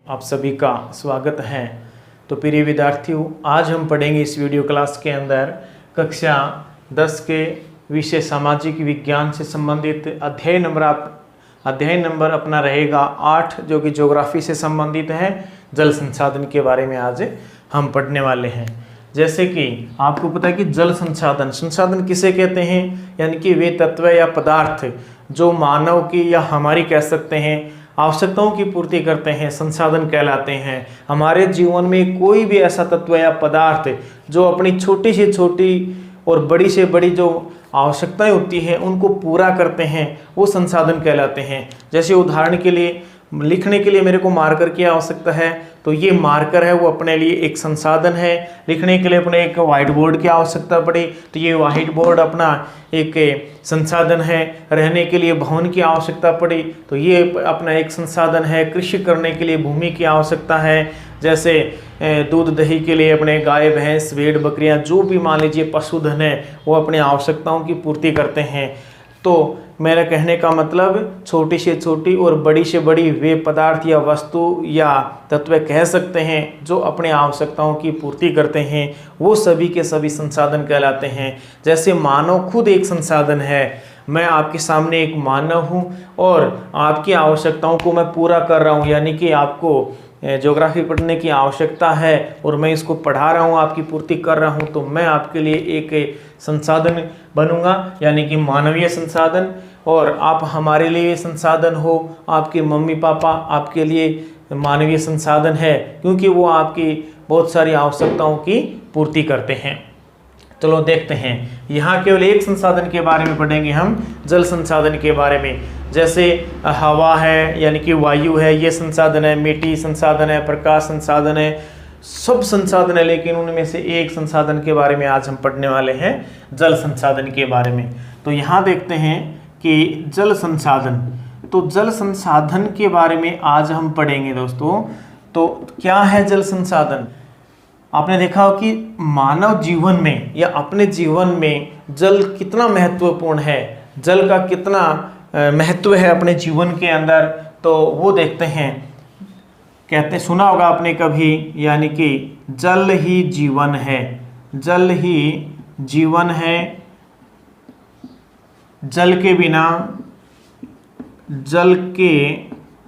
आप सभी का स्वागत है। तो प्रिय विद्यार्थियों, आज हम पढ़ेंगे इस वीडियो क्लास के अंदर कक्षा 10 के विषय सामाजिक विज्ञान से संबंधित अध्याय नंबर अपना रहेगा 8, जो कि ज्योग्राफी से संबंधित है। जल संसाधन के बारे में आज हम पढ़ने वाले हैं। जैसे कि आपको पता है कि जल संसाधन किसे कहते हैं, यानी कि वे तत्व या पदार्थ जो मानव की या हमारी कह सकते हैं आवश्यकताओं की पूर्ति करते हैं, संसाधन कहलाते हैं। हमारे जीवन में कोई भी ऐसा तत्व या पदार्थ जो अपनी छोटी से छोटी और बड़ी से बड़ी जो आवश्यकताएं होती हैं उनको पूरा करते हैं, वो संसाधन कहलाते हैं। जैसे उदाहरण के लिए लिखने के लिए मेरे को मार्कर की आवश्यकता है, तो ये मार्कर है वो अपने लिए एक संसाधन है। लिखने के लिए अपने एक व्हाइट बोर्ड की आवश्यकता पड़ी, तो ये व्हाइट बोर्ड अपना एक संसाधन है। रहने के लिए भवन की आवश्यकता पड़ी, तो ये अपना एक संसाधन है। कृषि करने के लिए भूमि की आवश्यकता है। जैसे दूध दही के लिए अपने गाय भैंस भेड़ बकरियां जो भी मान लीजिए पशुधन है वो अपनी आवश्यकताओं की पूर्ति करते हैं। तो मेरा कहने का मतलब छोटी से छोटी और बड़ी से बड़ी वे पदार्थ या वस्तु या तत्व कह सकते हैं जो अपने आवश्यकताओं की पूर्ति करते हैं, वो सभी के सभी संसाधन कहलाते हैं। जैसे मानव खुद एक संसाधन है। मैं आपके सामने एक मानव हूँ और आपकी आवश्यकताओं को मैं पूरा कर रहा हूँ, यानी कि आपको ज्योग्राफी पढ़ने की आवश्यकता है और मैं इसको पढ़ा रहा हूँ, आपकी पूर्ति कर रहा हूँ, तो मैं आपके लिए एक संसाधन बनूंगा, यानी कि मानवीय संसाधन। और आप हमारे लिए संसाधन हो, आपके मम्मी पापा आपके लिए मानवीय संसाधन है, क्योंकि वो आपकी बहुत सारी आवश्यकताओं की पूर्ति करते हैं। चलो देखते हैं, यहाँ केवल एक संसाधन के बारे में पढ़ेंगे हम, जल संसाधन के बारे में। जैसे हवा है, यानी कि वायु है, ये संसाधन है। मिट्टी संसाधन है, प्रकाश संसाधन है, सब संसाधन है। लेकिन उनमें से एक संसाधन के बारे में आज हम पढ़ने वाले हैं, जल संसाधन के बारे में। तो यहाँ देखते हैं कि जल संसाधन, तो जल संसाधन के बारे में आज हम पढ़ेंगे दोस्तों। तो क्या है जल संसाधन? आपने देखा हो कि मानव जीवन में या अपने जीवन में जल कितना महत्वपूर्ण है, जल का कितना महत्व है अपने जीवन के अंदर, तो वो देखते हैं। कहते सुना होगा आपने कभी, यानी कि जल ही जीवन है, जल ही जीवन है, जल के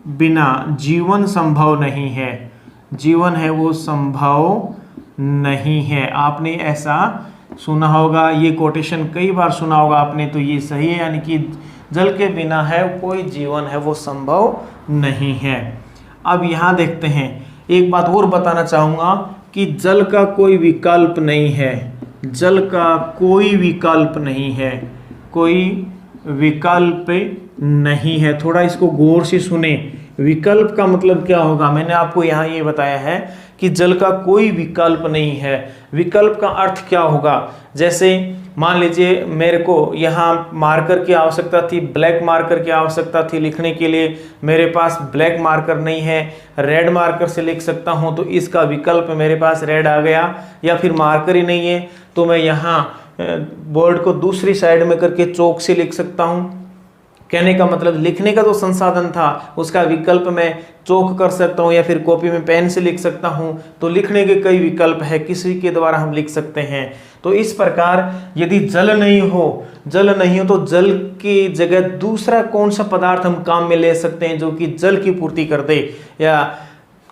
बिना जीवन संभव नहीं है, जीवन है वो संभव नहीं है। आपने ऐसा सुना होगा, ये कोटेशन कई बार सुना होगा आपने, तो ये सही है, यानी कि जल के बिना है कोई जीवन है वो संभव नहीं है। अब यहाँ देखते हैं, एक बात और बताना चाहूँगा कि जल का कोई विकल्प नहीं है, जल का कोई विकल्प नहीं है, कोई विकल्प नहीं है। थोड़ा इसको गौर से सुने, विकल्प का मतलब क्या होगा। मैंने आपको यहाँ ये बताया है कि जल का कोई विकल्प नहीं है। विकल्प का अर्थ क्या होगा? जैसे मान लीजिए मेरे को यहाँ मार्कर की आवश्यकता थी, ब्लैक मार्कर की आवश्यकता थी लिखने के लिए, मेरे पास ब्लैक मार्कर नहीं है, रेड मार्कर से लिख सकता हूँ, तो इसका विकल्प मेरे पास रेड आ गया। या फिर मार्कर ही नहीं है तो मैं यहाँ बोर्ड को दूसरी साइड में करके चौक से लिख सकता हूँ। कहने का मतलब लिखने का जो संसाधन था उसका विकल्प मैं चौक कर सकता हूँ या फिर कॉपी में पेन से लिख सकता हूँ। तो लिखने के कई विकल्प है, किसी के द्वारा हम लिख सकते हैं। तो इस प्रकार यदि जल नहीं हो तो जल की जगह दूसरा कौन सा पदार्थ हम काम में ले सकते हैं जो कि जल की पूर्ति कर दे, या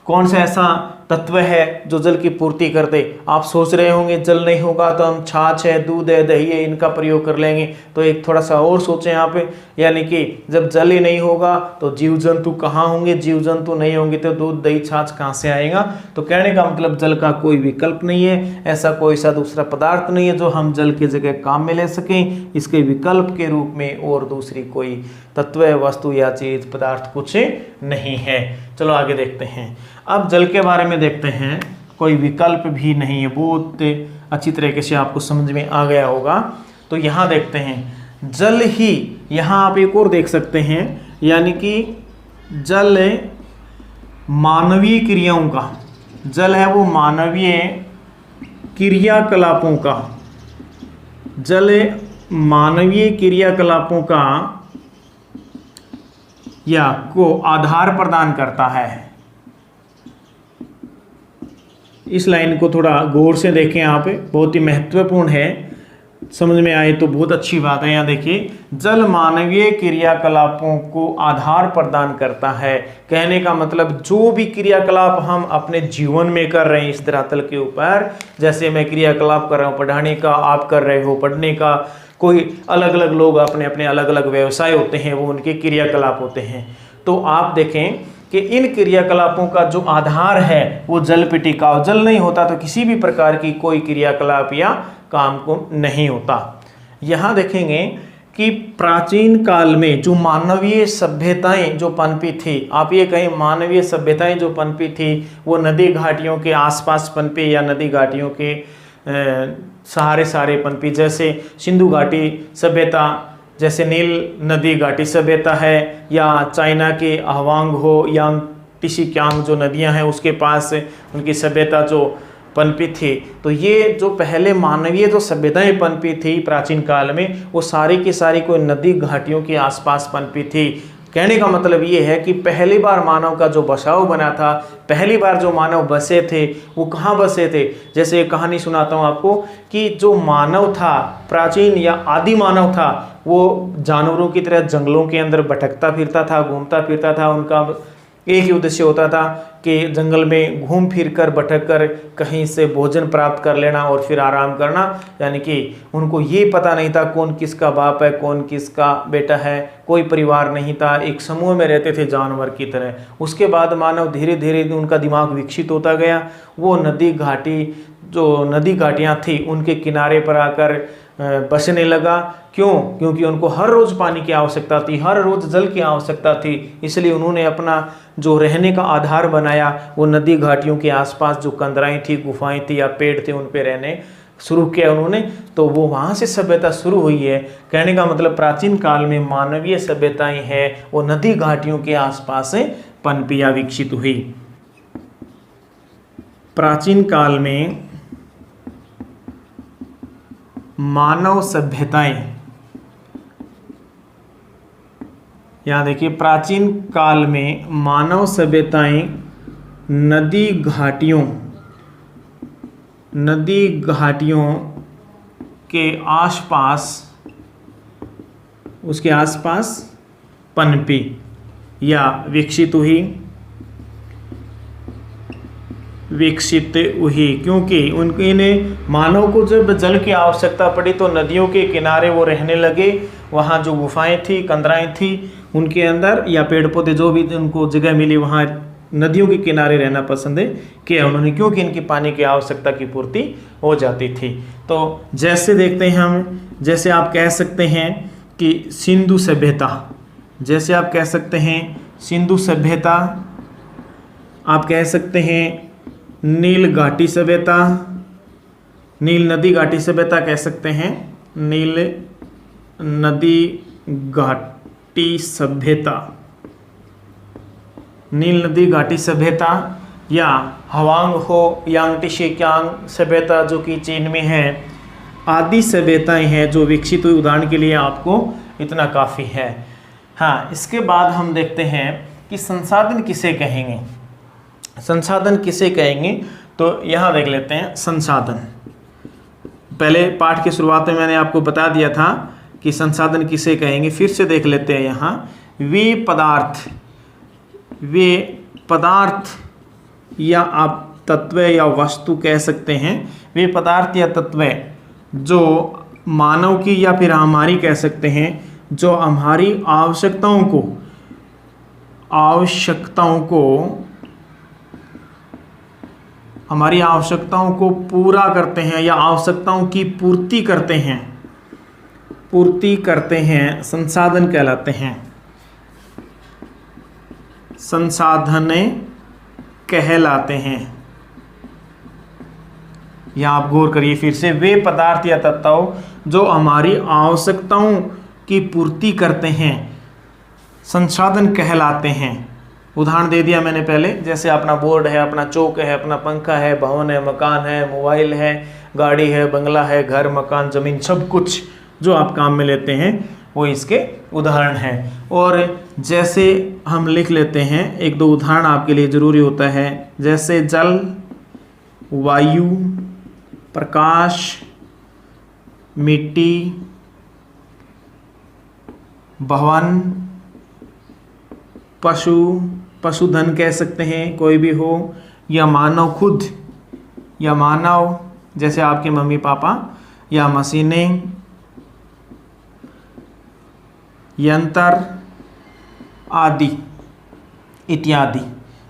कौन सा ऐसा तत्व है जो जल की पूर्ति कर दे। आप सोच रहे होंगे जल नहीं होगा तो हम छाछ है, दूध है, दही है, इनका प्रयोग कर लेंगे। तो एक थोड़ा सा और सोचें यहाँ पे, यानी कि जब जल ही नहीं होगा तो जीव जंतु कहाँ होंगे, जीव जंतु नहीं होंगे तो दूध दही छाछ कहाँ से आएगा। तो कहने का मतलब जल का कोई विकल्प नहीं है, ऐसा कोई सा दूसरा पदार्थ नहीं है जो हम जल की जगह काम में ले सकें। इसके विकल्प के रूप में और दूसरी कोई तत्व, वस्तु या चीज, पदार्थ कुछ नहीं है। चलो आगे देखते हैं। अब जल के बारे में देखते हैं, कोई विकल्प भी नहीं है। बहुत अच्छी तरीके से आपको समझ में आ गया होगा। तो यहाँ देखते हैं, जल ही, यहाँ आप एक और देख सकते हैं, यानी कि जल मानवीय क्रियाओं का, जल है वो मानवीय क्रियाकलापों का, जल मानवीय क्रियाकलापों का या को आधार प्रदान करता है। इस लाइन को थोड़ा गौर से देखें, यहाँ पे बहुत ही महत्वपूर्ण है, समझ में आए तो बहुत अच्छी बात है। यहाँ देखिए, जल मानवीय क्रियाकलापों को आधार प्रदान करता है। कहने का मतलब जो भी क्रियाकलाप हम अपने जीवन में कर रहे हैं इस धरातल के ऊपर, जैसे मैं क्रियाकलाप कर रहा हूँ पढ़ाने का, आप कर रहे हो पढ़ने का, कोई अलग अलग लोग अपने अपने अलग अलग व्यवसाय होते हैं, वो उनके क्रियाकलाप होते हैं। तो आप देखें कि इन क्रियाकलापों का जो आधार है वो जल पे टिका हो। जल नहीं होता तो किसी भी प्रकार की कोई क्रियाकलाप या काम को नहीं होता। यहाँ देखेंगे कि प्राचीन काल में जो मानवीय सभ्यताएं जो पनपी थी, आप ये कहें मानवीय सभ्यताएं जो पनपी थी वो नदी घाटियों के आसपास पनपी या नदी घाटियों के सहारे पनपी। जैसे सिंधु घाटी सभ्यता, जैसे नील नदी घाटी सभ्यता है, या चाइना के अहवांग हो या टिशिक्यांग जो नदियां हैं उसके पास उनकी सभ्यता जो पनपी थी। तो ये जो पहले मानवीय जो सभ्यताएं पनपी थी प्राचीन काल में, वो सारी की सारी कोई नदी घाटियों के आसपास पनपी थी। कहने का मतलब ये है कि पहली बार मानव का जो बसाव बना था, पहली बार जो मानव बसे थे वो कहाँ बसे थे। जैसे एक कहानी सुनाता हूँ आपको कि जो मानव था, प्राचीन या आदि मानव था, वो जानवरों की तरह जंगलों के अंदर भटकता फिरता था, घूमता फिरता था। उनका एक ही उद्देश्य होता था कि जंगल में घूम फिर कर भटक कर कहीं से भोजन प्राप्त कर लेना और फिर आराम करना। यानी कि उनको ये पता नहीं था कौन किसका बाप है, कौन किसका बेटा है, कोई परिवार नहीं था, एक समूह में रहते थे जानवर की तरह। उसके बाद मानव धीरे धीरे उनका दिमाग विकसित होता गया। वो नदी घाटी जो नदी घाटियाँ थी उनके किनारे पर आकर बसने लगा। क्यों? क्योंकि उनको हर रोज़ पानी की आवश्यकता थी, हर रोज़ जल की आवश्यकता थी। इसलिए उन्होंने अपना जो रहने का आधार बनाया वो नदी घाटियों के आसपास जो कंदराएं थी, गुफाएं थी या पेड़ थे, उन पे रहने शुरू किया उन्होंने। तो वो वहाँ से सभ्यता शुरू हुई है। कहने का मतलब प्राचीन काल में मानवीय सभ्यताएं हैं वो नदी घाटियों के आसपास पनपी या विकसित हुई। प्राचीन काल में मानव सभ्यताएं, यहाँ देखिए, प्राचीन काल में मानव सभ्यताएं नदी घाटियों के आसपास, उसके आसपास पनपी या विकसित हुई। क्योंकि इन्हें मानव को जब जल की आवश्यकता पड़ी तो नदियों के किनारे वो रहने लगे। वहाँ जो गुफाएं थी, कंदराएं थी, उनके अंदर या पेड़ पौधे जो भी उनको जगह मिली वहाँ नदियों के किनारे रहना पसंद किया उन्होंने, क्योंकि इनकी पानी की आवश्यकता की पूर्ति हो जाती थी। तो जैसे देखते हैं हम, जैसे आप कह सकते हैं कि सिंधु सभ्यता, जैसे आप कह सकते हैं सिंधु सभ्यता, आप कह सकते हैं नील घाटी सभ्यता, नील नदी घाटी सभ्यता कह सकते हैं, नील नदी घाटी सभ्यता, नील नदी घाटी सभ्यता, या हवांग हो यांग टिशिक्यांग सभ्यता जो कि चीन में है, आदि सभ्यताएं हैं जो विकसित हुई। उदाहरण के लिए आपको इतना काफ़ी है। हाँ, इसके बाद हम देखते हैं कि संसाधन किसे कहेंगे। संसाधन किसे कहेंगे तो यहाँ देख लेते हैं संसाधन। पहले पाठ की शुरुआत में मैंने आपको बता दिया था कि संसाधन किसे कहेंगे, फिर से देख लेते हैं। यहाँ वे पदार्थ या आप तत्व या वस्तु कह सकते हैं, वे पदार्थ या तत्व जो मानव की या फिर हमारी कह सकते हैं, जो हमारी हमारी आवश्यकताओं को पूरा करते हैं या आवश्यकताओं की पूर्ति करते हैं, संसाधन कहलाते हैं, संसाधने कहलाते हैं। या आप गौर करिए फिर से, वे पदार्थ या तत्व जो हमारी आवश्यकताओं की पूर्ति करते हैं संसाधन कहलाते हैं। उदाहरण दे दिया मैंने पहले, जैसे अपना बोर्ड है, अपना चौक है, अपना पंखा है, भवन है, मकान है, मोबाइल है, गाड़ी है, बंगला है, घर, मकान, ज़मीन, सब कुछ जो आप काम में लेते हैं वो इसके उदाहरण हैं। और जैसे हम लिख लेते हैं, एक दो उदाहरण आपके लिए ज़रूरी होता है, जैसे जल, वायु, प्रकाश, मिट्टी, भवन, पशु, पशुधन कह सकते हैं कोई भी हो, या मानव खुद, या मानव जैसे आपके मम्मी पापा, या मशीनें, यंत्र आदि इत्यादि।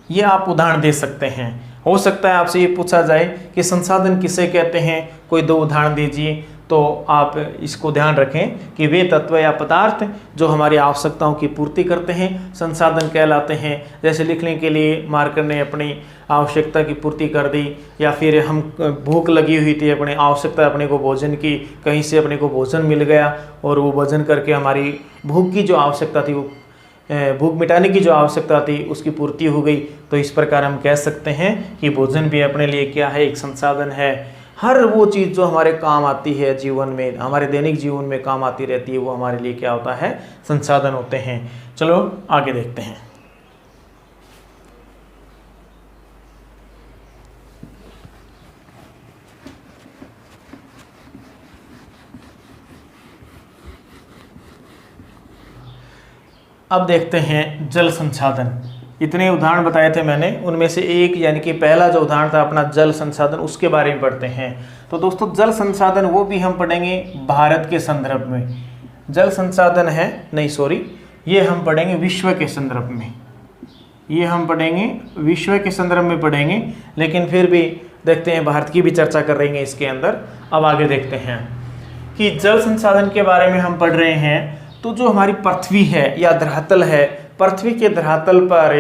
ये आप उदाहरण दे सकते हैं। हो सकता है आपसे ये पूछा जाए कि संसाधन किसे कहते हैं, कोई दो उदाहरण दीजिए, तो आप इसको ध्यान रखें कि वे तत्व या पदार्थ जो हमारी आवश्यकताओं की पूर्ति करते हैं संसाधन कहलाते हैं। जैसे लिखने के लिए मार्कर ने अपनी आवश्यकता की पूर्ति कर दी, या फिर हम भूख लगी हुई थी, अपनी आवश्यकता अपने को भोजन की, कहीं से अपने को भोजन मिल गया और वो भोजन करके हमारी भूख की जो आवश्यकता थी, वो भूख मिटाने की जो आवश्यकता थी उसकी पूर्ति हो गई। तो इस प्रकार हम कह सकते हैं कि भोजन भी अपने लिए क्या है, एक संसाधन है। हर वो चीज़ जो हमारे काम आती है जीवन में, हमारे दैनिक जीवन में काम आती रहती है, वो हमारे लिए क्या होता है, संसाधन होते हैं। चलो आगे देखते हैं। अब देखते हैं जल संसाधन। इतने उदाहरण बताए थे मैंने, उनमें से एक यानी कि पहला जो उदाहरण था अपना जल संसाधन, उसके बारे में पढ़ते हैं। तो दोस्तों जल संसाधन वो भी हम पढ़ेंगे भारत के संदर्भ में। जल संसाधन है नहीं सॉरी, ये हम पढ़ेंगे विश्व के संदर्भ में, ये हम पढ़ेंगे विश्व के संदर्भ में पढ़ेंगे, लेकिन फिर भी देखते हैं भारत की भी चर्चा कर रहे हैं इसके अंदर। अब आगे देखते हैं कि जल संसाधन के बारे में हम पढ़ रहे हैं। तो जो हमारी पृथ्वी है या धरातल है, पृथ्वी के धरातल पर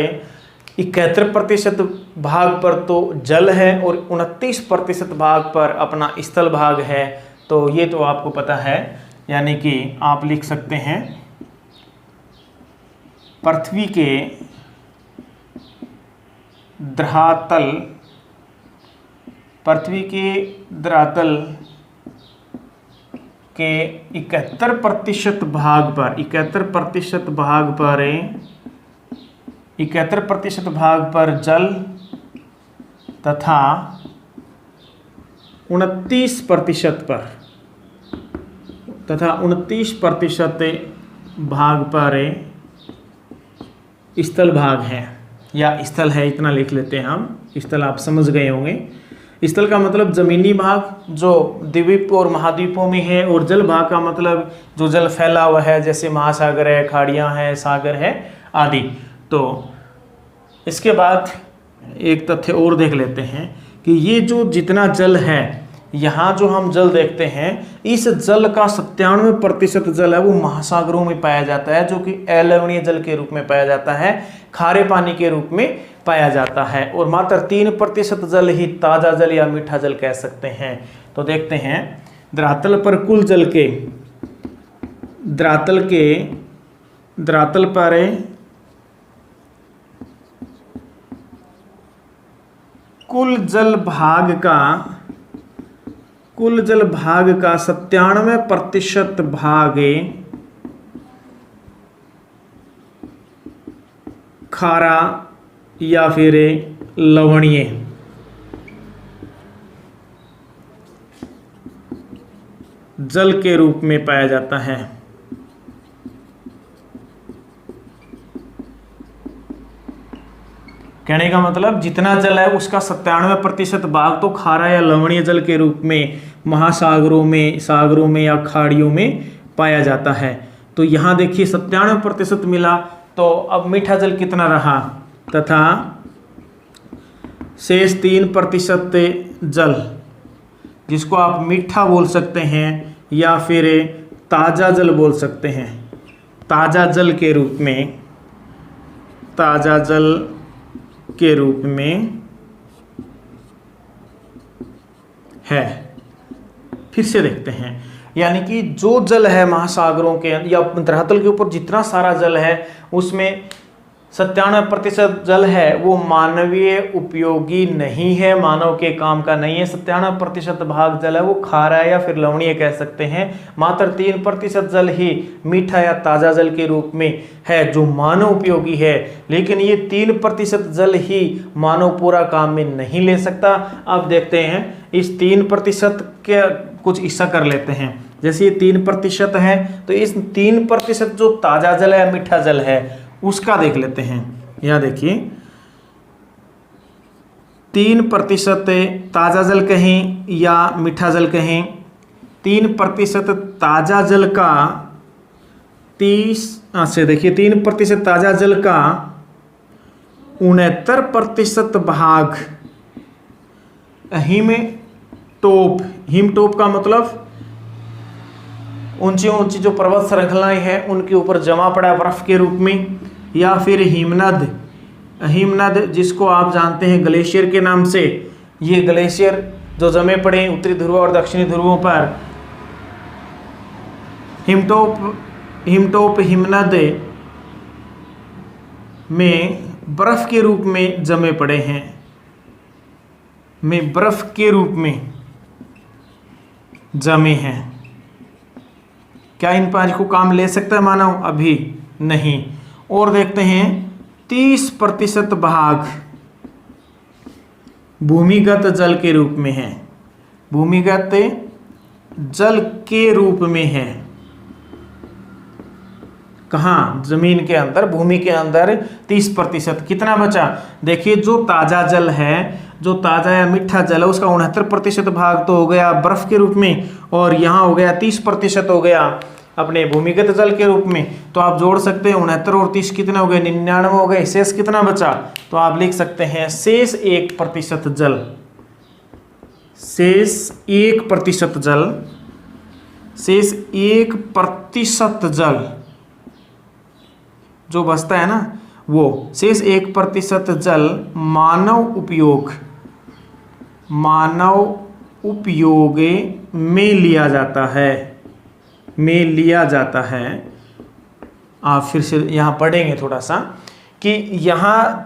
71% भाग पर तो जल है और 29% भाग पर अपना स्थल भाग है। तो ये तो आपको पता है, यानी कि आप लिख सकते हैं पृथ्वी के धरातल, पृथ्वी के धरातल के 71% भाग पर, 71% भाग पर 71% भाग पर जल तथा 29% पर तथा 29% भाग पर स्थल भाग है या स्थल है, इतना लिख लेते हैं हम। स्थल आप समझ गए होंगे। स्थल का मतलब जमीनी भाग जो द्वीप और महाद्वीपों में है, और जल भाग का मतलब जो जल फैला हुआ है, जैसे महासागर है, खाड़ियाँ हैं, सागर है आदि। तो इसके बाद एक तथ्य और देख लेते हैं कि ये जो जितना जल है, यहाँ जो हम जल देखते हैं, इस जल का 97% जल है वो महासागरों में पाया जाता है, जो कि अलवणीय जल के रूप में पाया जाता है, खारे पानी के रूप में पाया जाता है, और मात्र 3% जल ही ताज़ा जल या मीठा जल कह सकते हैं। तो देखते हैं धरातल पर कुल जल के, धरातल पर कुल जल भाग का 97% भाग खारा या फिर लवणीय जल के रूप में पाया जाता है। कहने का मतलब जितना जल है उसका 97% भाग तो खारा या लवणीय जल के रूप में महासागरों में, सागरों में या खाड़ियों में पाया जाता है। तो यहाँ देखिए 97% मिला, तो अब मीठा जल कितना रहा, तथा शेष 3% जल जिसको आप मीठा बोल सकते हैं या फिर ताज़ा जल बोल सकते हैं, ताज़ा जल के रूप में, ताज़ा जल के रूप में है। फिर से देखते हैं, यानी कि जो जल है महासागरों के या धरातल के ऊपर जितना सारा जल है उसमें 97% जल है वो मानवीय उपयोगी नहीं है, मानव के काम का नहीं है। 97% भाग जल है वो खारा या फिर लवणीय कह सकते हैं। मात्र 3% जल ही मीठा या ताजा जल के रूप में है जो मानव उपयोगी है। लेकिन ये 3% जल ही मानव पूरा काम में नहीं ले सकता। अब देखते हैं इस 3% के कुछ हिस्सा कर लेते हैं। जैसे ये 3% है तो इस 3% जो ताजा जल है, मीठा जल है, उसका देख लेते हैं। यहां देखिए 3% ताजा जल कहें या मीठा जल कहें, 3% ताजा जल का 3% ताजा जल का 69% भाग हिमटोप का मतलब ऊंची ऊंची जो पर्वत श्रृंखलाएं हैं उनके ऊपर जमा पड़ा बर्फ के रूप में, या फिर हिमनद जिसको आप जानते हैं ग्लेशियर के नाम से। ये ग्लेशियर जो जमे पड़े उत्तरी ध्रुव और दक्षिणी ध्रुवों पर, हिमटोप हिमनद में बर्फ के रूप में जमे पड़े हैं, में बर्फ के रूप में जमे हैं। क्या इन 5 को काम ले सकता है मानव? अभी नहीं। और देखते हैं 30% भाग भूमिगत जल के रूप में है, भूमिगत जल के रूप में है। कहाँ? जमीन के अंदर, भूमि के अंदर 30%। कितना बचा? देखिए जो ताजा जल है, जो ताजा या मीठा जल है, उसका 69% भाग तो हो गया बर्फ के रूप में, और यहाँ हो गया 30% हो गया अपने भूमिगत जल के रूप में। तो आप जोड़ सकते हैं 69 और 30 कितने हो गए? 99 हो गए। शेष कितना बचा? तो आप लिख सकते हैं शेष 1% जल, शेष 1% जल, शेष 1% जल जो बचता है ना, वो शेष 1% जल मानव उपयोग में लिया जाता है, आप फिर से यहाँ पढ़ेंगे थोड़ा सा कि यहाँ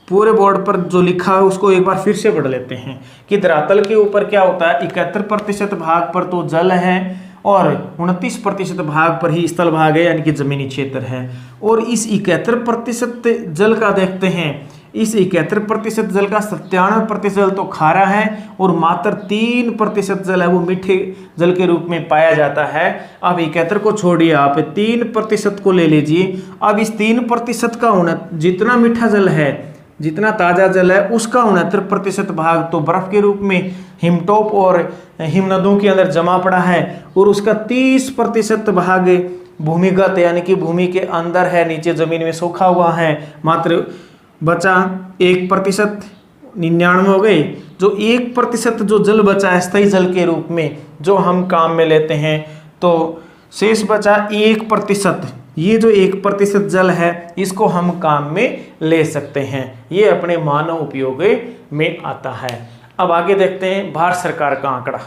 पूरे बोर्ड पर जो लिखा है उसको एक बार फिर से पढ़ लेते हैं कि धरातल के ऊपर क्या होता है, 71% भाग पर तो जल है और 29% भाग पर ही स्थल भाग है, यानी कि जमीनी क्षेत्र है। और इस 71% जल का देखते हैं, इस 71% जल का 97% जल तो खारा है और मात्र 3% जल है वो मीठे जल के रूप में पाया जाता है। अब 71 को छोड़िए, आप 3% को ले लीजिए। अब इस 3% का जितना मीठा जल है, जितना ताजा जल है, उसका 69% भाग तो बर्फ के रूप में हिमटोप और हिमनदों के अंदर जमा पड़ा है, और उसका 30% भाग भूमिगत यानी कि भूमि के अंदर है, नीचे जमीन में सूखा हुआ है। मात्र बचा 1%, 99 हो गए। जो 1% जो जल बचा है स्थायी जल के रूप में जो हम काम में लेते हैं, तो शेष बचा 1%। ये जो 1% जल है इसको हम काम में ले सकते हैं, ये अपने मानव उपयोग में आता है। अब आगे देखते हैं भारत सरकार का आंकड़ा।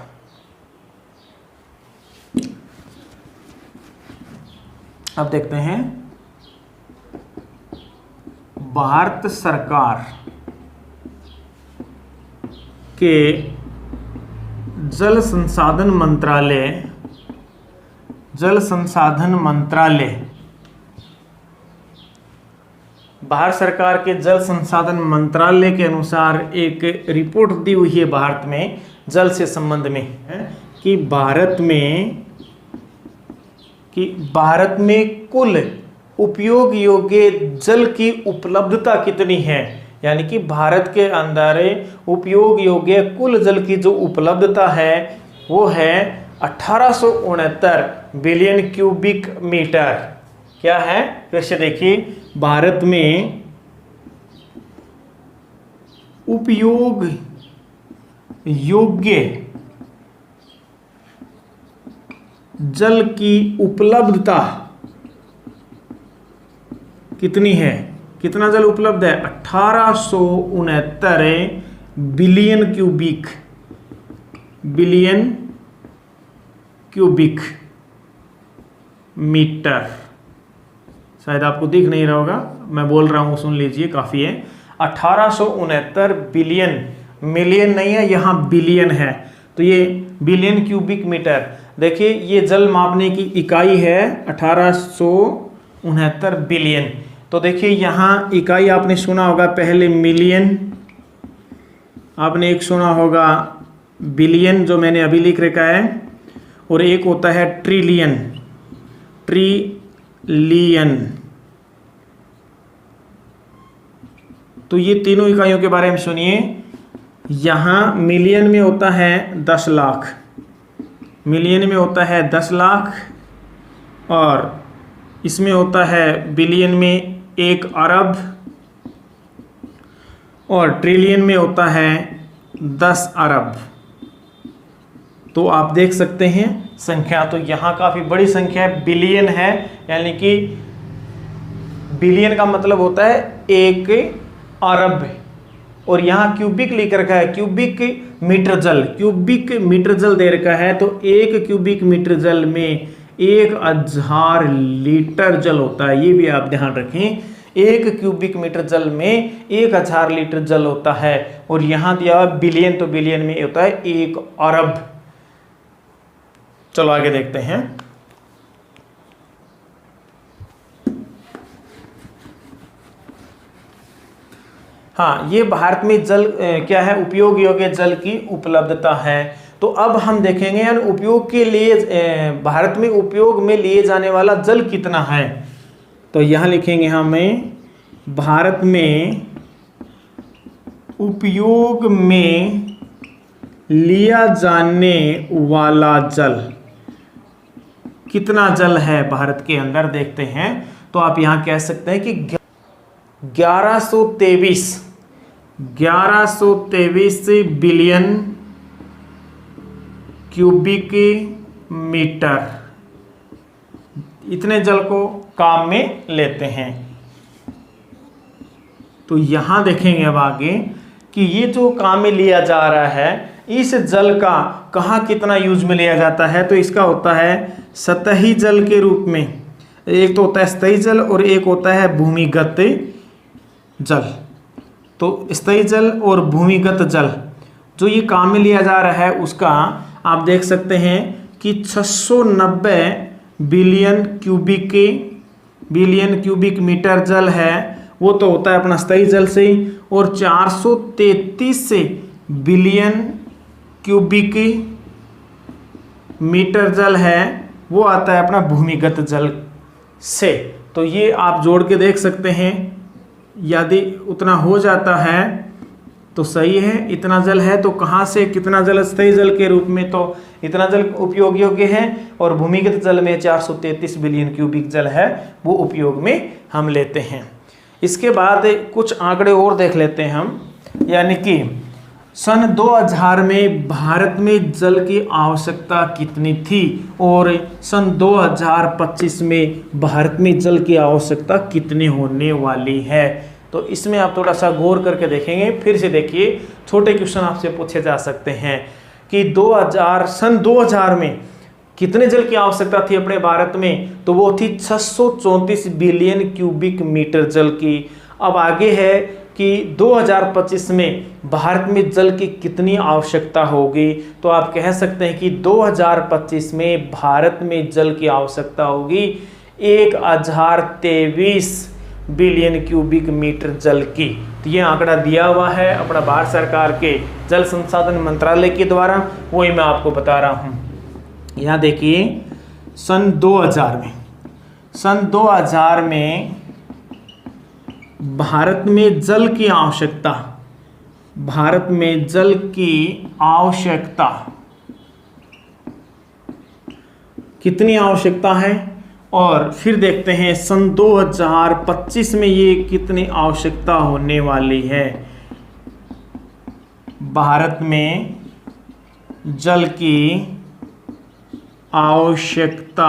अब देखते हैं भारत सरकार के जल संसाधन मंत्रालय भारत सरकार के जल संसाधन मंत्रालय के अनुसार एक रिपोर्ट दी हुई है भारत में जल से संबंध में, कि भारत में कुल उपयोग योग्य जल की उपलब्धता कितनी है। यानी कि भारत के अंदर उपयोग योग्य कुल जल की जो उपलब्धता है वो है 1869 बिलियन क्यूबिक मीटर। क्या है? फिर से देखिए, भारत में उपयोग योग्य जल की उपलब्धता कितनी है? कितना जल उपलब्ध है? 1869 बिलियन क्यूबिक मीटर। शायद आपको दिख नहीं रहा होगा, मैं बोल रहा हूँ, सुन लीजिए, काफ़ी है। 1869 बिलियन, मिलियन नहीं है यहाँ, बिलियन है, तो ये बिलियन क्यूबिक मीटर। देखिए ये जल मापने की इकाई है 1869 बिलियन। तो देखिए यहाँ इकाई आपने सुना होगा पहले मिलियन, आपने एक सुना होगा बिलियन जो मैंने अभी लिख रखा है, और एक होता है ट्रिलियन, ट्रिलियन। तो ये तीनों इकाइयों के बारे में सुनिए। यहाँ मिलियन में होता है 10 लाख, मिलियन में होता है 10 लाख, और इसमें होता है बिलियन में 1 अरब, और ट्रिलियन में होता है 10 अरब। तो आप देख सकते हैं संख्या, तो यहाँ काफ़ी बड़ी संख्या है, बिलियन है, यानी कि बिलियन का मतलब होता है 1 अरब, और यहाँ क्यूबिक लिख रखा है, क्यूबिक मीटर जल, क्यूबिक मीटर जल दे रखा है, तो 1 क्यूबिक मीटर जल में 1000 लीटर जल होता है, ये भी आप ध्यान रखें। 1 क्यूबिक मीटर जल में 1000 लीटर जल होता है, और यहाँ दिया हुआ बिलियन, तो बिलियन में होता है 1 अरब। चलो आगे देखते हैं। हाँ, ये भारत में जल क्या है, उपयोग योग्य जल की उपलब्धता है। तो अब हम देखेंगे यानी उपयोग के लिए भारत में उपयोग में लिए जाने वाला जल कितना है। तो यहाँ लिखेंगे हमें भारत में उपयोग में लिया जाने वाला जल, कितना जल है भारत के अंदर, देखते हैं। तो आप यहाँ कह सकते हैं कि 1123 बिलियन क्यूबिक मीटर, इतने जल को काम में लेते हैं। तो यहां देखेंगे अब आगे कि ये जो काम में लिया जा रहा है, इस जल का कहाँ कितना यूज में लिया जाता है। तो इसका होता है सतही जल के रूप में, एक तो होता है सतही जल और एक होता है भूमिगत जल। तो स्थायी जल और भूमिगत जल जो ये काम में लिया जा रहा है, उसका आप देख सकते हैं कि 690 बिलियन क्यूबिक मीटर जल है, वो तो होता है अपना स्थायी जल से, और 433 बिलियन क्यूबिक मीटर जल है, वो आता है अपना भूमिगत जल से। तो ये आप जोड़ के देख सकते हैं, यदि उतना हो जाता है तो सही है, इतना जल है तो कहाँ से कितना जल, स्थायी जल के रूप में तो इतना जल उपयोग योग्य है, और भूमिगत जल में 433 बिलियन क्यूबिक जल है, वो उपयोग में हम लेते हैं। इसके बाद कुछ आंकड़े और देख लेते हैं हम, यानी कि सन 2000 में भारत में जल की आवश्यकता कितनी थी, और सन 2025 में भारत में जल की आवश्यकता कितनी होने वाली है। तो इसमें आप थोड़ा सा गौर करके देखेंगे। फिर से देखिए, छोटे क्वेश्चन आपसे पूछे जा सकते हैं कि सन 2000 में कितने जल की आवश्यकता थी अपने भारत में, तो वो थी 634 बिलियन क्यूबिक मीटर जल की। अब आगे है कि 2025 में भारत में जल की कितनी आवश्यकता होगी, तो आप कह सकते हैं कि 2025 में भारत में जल की आवश्यकता होगी 1023 बिलियन क्यूबिक मीटर जल की। तो ये आंकड़ा दिया हुआ है अपना भारत सरकार के जल संसाधन मंत्रालय के द्वारा, वही मैं आपको बता रहा हूँ। यहाँ देखिए सन 2000 में भारत में जल की आवश्यकता, भारत में जल की आवश्यकता कितनी आवश्यकता है, और फिर देखते हैं सन 2025 में ये कितनी आवश्यकता होने वाली है। भारत में जल की आवश्यकता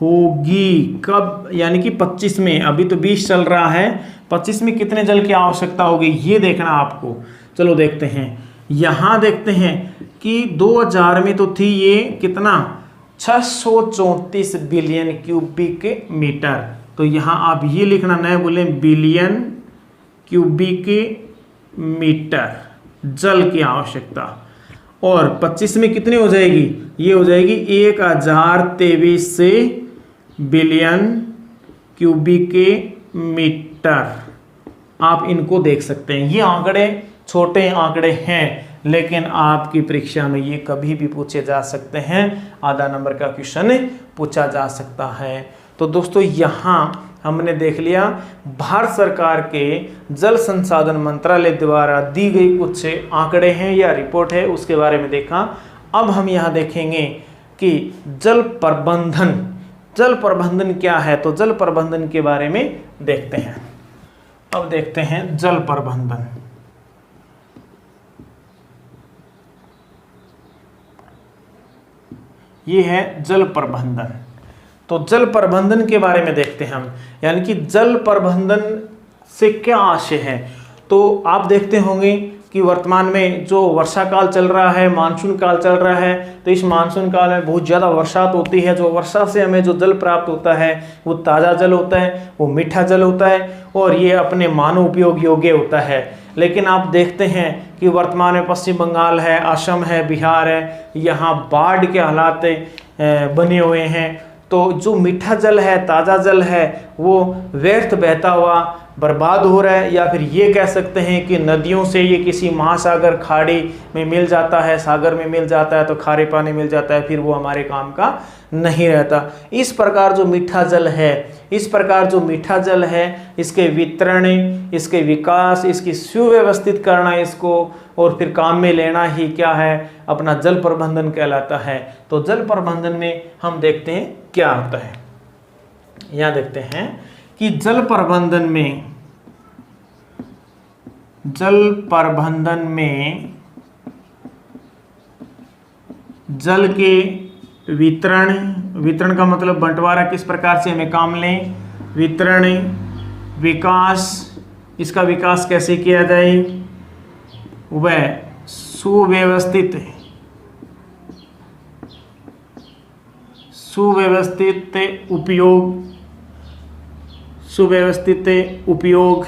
होगी कब, यानी कि 25 में, अभी तो 20 चल रहा है, 25 में कितने जल की आवश्यकता होगी ये देखना आपको। चलो देखते हैं, यहाँ देखते हैं कि 2000 में तो थी ये कितना 634 बिलियन क्यूबिक मीटर, तो यहाँ आप ये लिखना नहीं बोलें बिलियन क्यूबिक मीटर जल की आवश्यकता। और 25 में कितनी हो जाएगी, ये हो जाएगी 1023 बिलियन क्यूबिक मीटर। आप इनको देख सकते हैं, ये आंकड़े छोटे आंकड़े हैं, लेकिन आपकी परीक्षा में ये कभी भी पूछे जा सकते हैं, आधा नंबर का क्वेश्चन पूछा जा सकता है। तो दोस्तों यहाँ हमने देख लिया भारत सरकार के जल संसाधन मंत्रालय द्वारा दी गई कुछ आंकड़े हैं या रिपोर्ट है, उसके बारे में देखा। अब हम यहाँ देखेंगे कि जल प्रबंधन क्या है, तो जल प्रबंधन के बारे में देखते हैं। अब देखते हैं जल प्रबंधन। ये है जल प्रबंधन। तो जल प्रबंधन के बारे में देखते हैं हम, यानी कि जल प्रबंधन से क्या आशय है। तो आप देखते होंगे कि वर्तमान में जो वर्षा काल चल रहा है, मानसून काल चल रहा है, तो इस मानसून काल में बहुत ज़्यादा वर्षात होती है। जो वर्षा से हमें जो जल प्राप्त होता है वो ताज़ा जल होता है, वो मीठा जल होता है और ये अपने मानव उपयोग योग्य होता है। लेकिन आप देखते हैं कि वर्तमान में पश्चिम बंगाल है, असम है, बिहार है, यहाँ बाढ़ के हालात बने हुए हैं। तो जो मीठा जल है, ताज़ा जल है, वो व्यर्थ बहता हुआ बर्बाद हो रहा है, या फिर ये कह सकते हैं कि नदियों से ये किसी महासागर खाड़ी में मिल जाता है, सागर में मिल जाता है, तो खारे पानी मिल जाता है, फिर वो हमारे काम का नहीं रहता। इस प्रकार जो मीठा जल है, इसके वितरण, इसके विकास, इसकी सुव्यवस्थित करना, इसको और फिर काम में लेना ही क्या है, अपना जल प्रबंधन कहलाता है। तो जल प्रबंधन में हम देखते हैं क्या होता है। यहाँ देखते हैं कि जल प्रबंधन में जल के वितरण का मतलब बंटवारा किस प्रकार से हमें काम लें, वितरण, विकास, इसका विकास कैसे किया जाए, वह सुव्यवस्थित उपयोग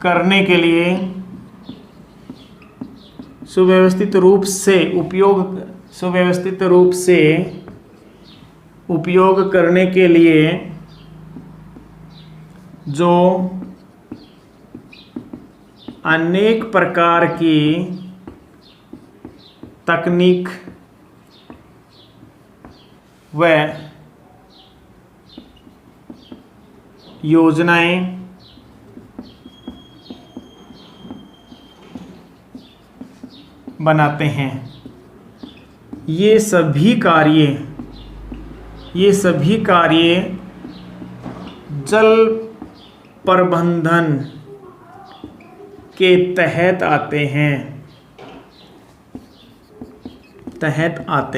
करने के लिए, सुव्यवस्थित रूप से उपयोग करने के लिए जो अनेक प्रकार की तकनीक व योजनाएं बनाते हैं। ये सभी कार्य जल प्रबंधन के तहत आते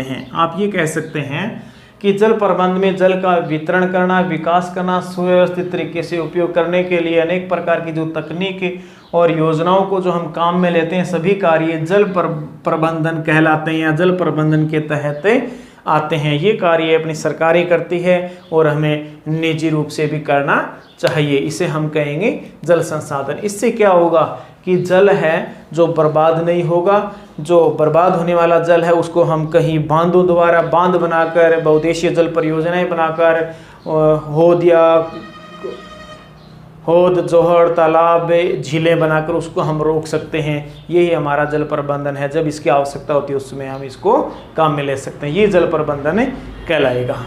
हैं। आप ये कह सकते हैं कि जल प्रबंधन में जल का वितरण करना, विकास करना, सुव्यवस्थित तरीके से उपयोग करने के लिए अनेक प्रकार की जो तकनीक और योजनाओं को जो हम काम में लेते हैं, सभी कार्य जल प्रबंधन कहलाते हैं या जल प्रबंधन के तहत आते हैं। ये कार्य अपनी सरकारें करती है और हमें निजी रूप से भी करना चाहिए। इसे हम कहेंगे जल संसाधन। इससे क्या होगा कि जल है जो बर्बाद नहीं होगा। जो बर्बाद होने वाला जल है उसको हम कहीं बांधों द्वारा बांध बनाकर, बहुउद्देशीय जल परियोजनाएं बनाकर, होद, जोहड़, तालाब, झीलें बनाकर उसको हम रोक सकते हैं। यही हमारा जल प्रबंधन है। जब इसकी आवश्यकता होती है उसमें हम इसको काम में ले सकते हैं। ये जल प्रबंधन कहलाएगा।